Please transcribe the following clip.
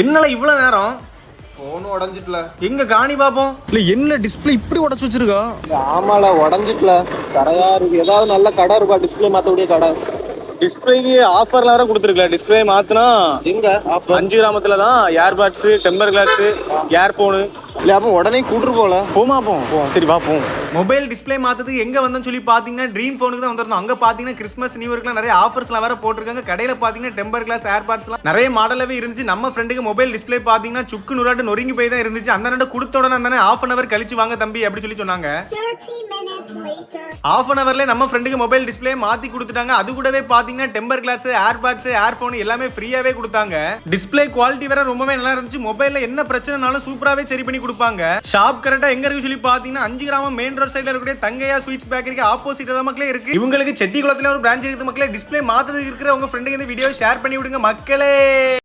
என்னல இவ்வளவு நேரம் போன் உடஞ்சிட்டல. எங்க காணி பாப்போம். இல்ல என்ன டிஸ்பிளே இப்படி உடைச்சு வச்சிருக்கா? ஆமாடா உடஞ்சிட்டல. கரையா இருக்கு. ஏதாவது நல்ல கடை இருக்கா டிஸ்பிளே மாத்தக்கூடிய கடை? டிஸ்பிளேக்கு ஆஃபர்ல வேற கொடுத்துருக்கல. டிஸ்பிளே மாத்தினா எங்க ஆஃபர்? 5 கிராமத்துல தான் ஏர்பாட்ஸ், டெம்பர் கிளாஸ், இயர்போனு. இல்ல அப்ப உடனே கூட்டு போல. போமா போம். சரி வா போம். மொபைல் டிஸ்பிளே மாத்ததுக்கு எங்க வந்தோம்னு சொல்லி பாத்தீங்கன்னா ட்ரீம் போனுக்கு தான் வந்திருந்தோம். அங்க பாத்தீங்கன்னா கிறிஸ்மஸ் நியூ இயர்க்குலாம் நிறைய ஆஃபர்ஸ்லாம் வேற போட்டிருக்காங்க. கடையில பாத்தீங்கன்னா டெம்பர் கிளாஸ், ஏர்பாட்ஸ்லாம் நிறைய மாடலாவே இருந்துச்சு. நம்ம ஃப்ரெண்டுக்கு மொபைல் டிஸ்பிளே பாத்தீங்கன்னா சுக்கு நூறாட்டு நொறுங்கி போய் தான் இருந்துச்சு. அந்த ரெண்டு கொடுத்த உடனே அந்த half an hour கழிச்சு வாங்க தம்பி அப்படி சொல்லி சொன்னாங்க. 30 minutes later. half an hourல நம்ம ஃப்ரெண்டுக்கு மொபைல் டிஸ்பிளே மாத்தி கொடுத்துட்டாங்க. அது கூடவே பாத்தீங்கன்னா டெம்பர் கிளாஸ், ஏர்பாட்ஸ், ஏர்போன் எல்லாமே ஃப்ரீயாவே கொடுத்தாங்க. டிஸ்பிளே குவாலிட்டி வேற ரொம்பவே நல்லா இருந்துச்சு. மொபைல்ல என்ன பிரச்சனைனாலும் சூப்பராவே சரி பண்ணி கொடுப்பாங்க. ஷாப் கரெக்டா எங்க இருக்கு சொல்லி பாத்தீங்கன்னா 5 கிராமம் மெயின் ரோட் சைடுல இருக்கக்கூடிய தங்கையா ஸ்வீட்ஸ் பேக்கரிக்கு ஆப்போசிட்ல தான் மக்களே இருக்கு. இவங்களுக்கு செட்டிகுளத்துல ஒரு பிரான்ச் இருக்குது மக்களே. டிஸ்பிளே மாத்ததுக்கு இருக்கிற உங்க ஃப்ரெண்டுக்கு இந்த வீடியோ ஷேர் பண்ணி விடுங்க மக்களே.